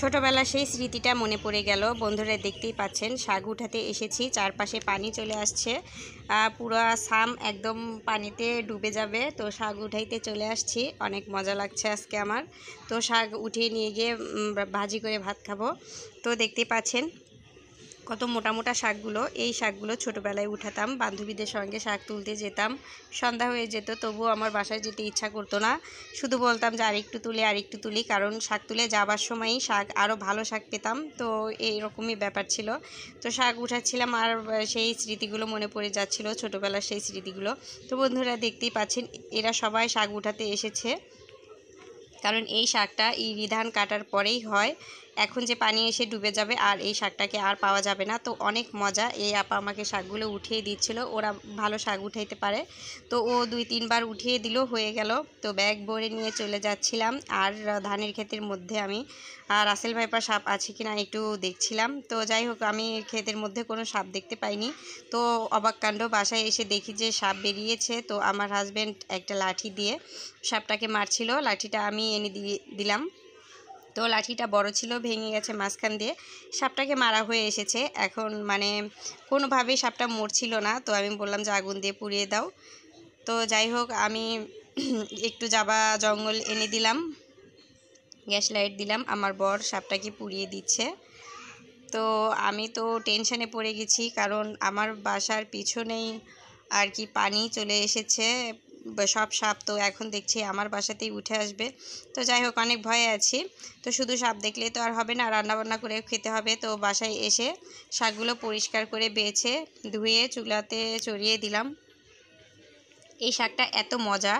ছোটবেলার সেই স্মৃতিটা মনে পড়ে গেল। বন্ধুরা দেখতেই পাচ্ছেন শাক উঠাতে এসেছি, চারপাশে পানি চলে আসছে, পুরো ছাম একদম পানিতে ডুবে যাবে। তো শাক উঠাইতে চলে আসছি, অনেক মজা লাগছে আজকে আমার। তো শাক উঠিয়ে নিয়ে গিয়ে ভাজি করে ভাত খাবো। তো দেখতেই পাচ্ছেন কত মোটা মোটা শাকগুলো। এই শাকগুলো ছোটোবেলায় উঠাতাম, বান্ধবীদের সঙ্গে শাক তুলতে যেতাম। সন্ধ্যা হয়ে যেত, তবুও আমার বাসায় যেতে ইচ্ছা করতো না। শুধু বলতাম যে আরেকটু তুলি, কারণ শাক তুলে যাবার সময়ই শাক আরও ভালো শাক পেতাম। তো এইরকমই ব্যাপার ছিল। তো শাক উঠাচ্ছিলাম আর সেই স্মৃতিগুলো মনে পড়ে যাচ্ছিল, ছোটোবেলার সেই স্মৃতিগুলো। তো বন্ধুরা দেখতেই পাচ্ছেন এরা সবাই শাক উঠাতে এসেছে, কারণ এই শাকটা ইরি ধান কাটার পরেই হয়। এখন যে পানি এসে ডুবে যাবে আর এই শাকটাকে আর পাওয়া যাবে না। তো অনেক মজা। এই আপা আমাকে শাকগুলো উঠিয়ে দিচ্ছিল, ওরা ভালো শাক উঠাইতে পারে। তো ও 2-3 বার উঠিয়ে দিল, হয়ে গেল। তো ব্যাগ ভরে নিয়ে চলে যাচ্ছিলাম। আর ধানের ক্ষেতের মধ্যে আমি রাসেল ভাইপার সাপ আছে কিনা একটু দেখছিলাম। তো যাই হোক, আমি ক্ষেতের মধ্যে কোনো সাপ দেখতে পাইনি। তো অবাক কাণ্ড, বাসায় এসে দেখি যে সাপ বেরিয়েছে। তো আমার হাজব্যান্ড একটা লাঠি দিয়ে সাপটাকে মারছিল, লাঠিটা আমি এনে দিলাম। তো লাঠিটা বড় ছিল, ভেঙে গেছে মাঝখান দিয়ে। সাপটাকে মারা হয়ে এসেছে, এখন মানে কোনোভাবেই সাপটা মরছিল না। তো আমি বললাম যে আগুন দিয়ে পুড়িয়ে দাও। তো যাই হোক, আমি একটু জাবা জঙ্গল এনে দিলাম, গ্যাস লাইট দিলাম, আমার বর সাপটাকে পুড়িয়ে দিচ্ছে। তো আমি তো টেনশানে পড়ে গেছি, কারণ আমার বাসার পিছনেই আর কি পানি চলে এসেছে। সব সাপ তো এখন দেখছি আমার বাসাতেই উঠে আসবে। তো যাই হোক, অনেক ভয়ে আছি। তো শুধু সাপ দেখলেই তো আর হবে না, রান্নাবান্না করে খেতে হবে। তো বাসায় এসে শাকগুলো পরিষ্কার করে বেছে ধুয়ে চুলাতে চড়িয়ে দিলাম। এই শাকটা এত মজা,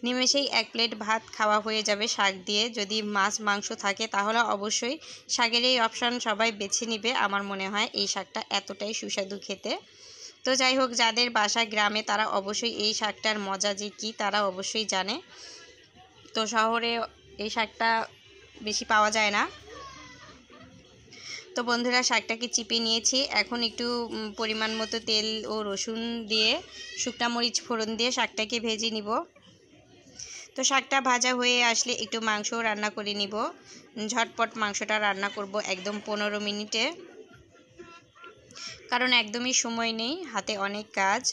নিমেষেই 1 প্লেট ভাত খাওয়া হয়ে যাবে শাক দিয়ে। যদি মাছ মাংস থাকে তাহলে অবশ্যই শাকের এই অপশান সবাই বেছে নিবে। আমার মনে হয় এই শাকটা এতটাই সুস্বাদু খেতে। তো যাই হোক, যাদের বাসা গ্রামে তারা অবশ্যই এই শাকটার মজা যে কী তারা অবশ্যই জানে। তো শহরে এই শাকটা বেশি পাওয়া যায় না। তো বন্ধুরা, শাকটাকে চিপে নিয়েছি, এখন একটু পরিমাণ মতো তেল ও রসুন দিয়ে শুকনা মরিচ ফোড়ন দিয়ে শাকটাকে ভেজে নিব। তো শাকটা ভাজা হয়ে আসলে একটু মাংসও রান্না করে নিব। ঝটপট মাংসটা রান্না করব একদম 15 মিনিটে, কারণ একদমই সময় নেই, হাতে অনেক কাজ।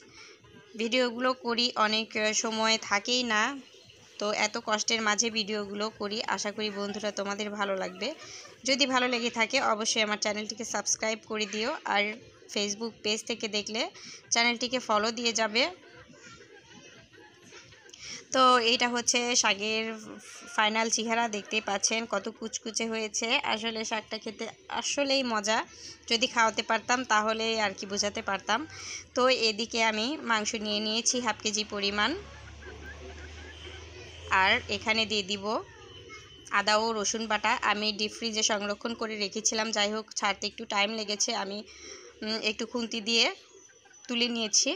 ভিডিওগুলো করি, অনেক সময় থাকেই না। তো এত কষ্টের মাঝে ভিডিওগুলো করি, আশা করি বন্ধুরা তোমাদের ভালো লাগবে। যদি ভালো লেগে থাকে অবশ্যই আমার চ্যানেলটিকে সাবস্ক্রাইব করে দিও, আর ফেসবুক পেজ থেকে দেখলে চ্যানেলটিকে ফলো দিয়ে যাবে। তো এইটা হচ্ছে শাকের ফাইনাল চেহারা, দেখতেই পাচ্ছেন কত কুচকুচে হয়েছে। আসলে শাকটা খেতে আসলেই মজা, যদি খাওয়াতে পারতাম তাহলে আর কি বোঝাতে পারতাম। তো এদিকে আমি মাংস নিয়ে নিয়েছি 1/2 কেজি পরিমাণ, আর এখানে দিয়ে দিব আদা ও রসুন বাটা। আমি ডিপ ফ্রিজে সংরক্ষণ করে রেখেছিলাম, যাই হোক ছাড়তে একটু টাইম লেগেছে, আমি একটু খুন্তি দিয়ে তুলে নিয়েছি।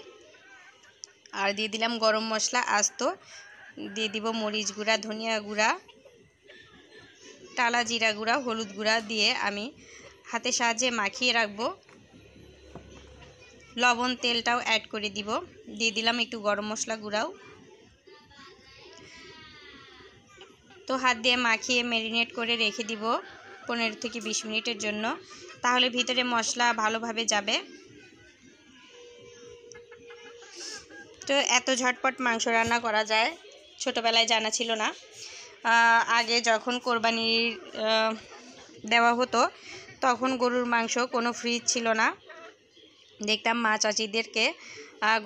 আর দিয়ে দিলাম গরম মশলা আস্ত, দিয়ে দিব মরিচ গুঁড়া, ধনিয়া গুঁড়া, টালা জিরা গুঁড়া, হলুদ গুঁড়া দিয়ে আমি হাতের সাহায্যে মাখিয়ে রাখবো। লবণ তেলটাও অ্যাড করে দিব, দিয়ে দিলাম একটু গরম মশলা গুঁড়াও। তো হাত দিয়ে মাখিয়ে ম্যারিনেট করে রেখে দিব 15 থেকে 20 মিনিটের জন্য, তাহলে ভিতরে মশলা ভালোভাবে যাবে। তো এত ঝটপট মাংস রান্না করা যায় ছোটোবেলায় জানা ছিল না। আগে যখন কোরবানির দেওয়া হতো তখন গরুর মাংস কোনো ফ্রিজ ছিল না, দেখতাম মা চাচিদেরকে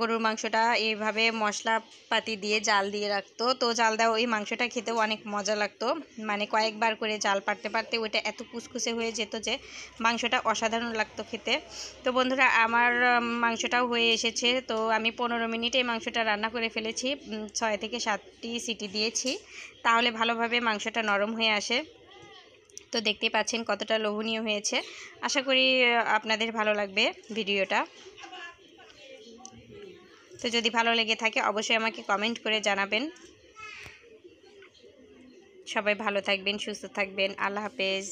গরুর মাংসটা এইভাবে মশলাপাতি দিয়ে জাল দিয়ে রাখতো। তো জাল দেওয়া ওই মাংসটা খেতেও অনেক মজা লাগতো, মানে কয়েকবার করে জাল পারতে পারতে ওইটা এত কুচকুচে হয়ে যেত যে মাংসটা অসাধারণ লাগতো খেতে। তো বন্ধুরা, আমার মাংসটাও হয়ে এসেছে। তো আমি 15 মিনিটে মাংসটা রান্না করে ফেলেছি, 6 থেকে 7টি সিটি দিয়েছি, তাহলে ভালোভাবে মাংসটা নরম হয়ে আসে। তো দেখতে পাচ্ছেন কতটা লোভনীয় হয়েছে। আশা করি আপনাদের ভালো লাগবে ভিডিওটা। তো যদি ভালো লেগে থাকে অবশ্যই আমাকে কমেন্ট করে জানাবেন। সবাই ভালো থাকবেন, সুস্থ থাকবেন। আল্লাহ হাফেজ।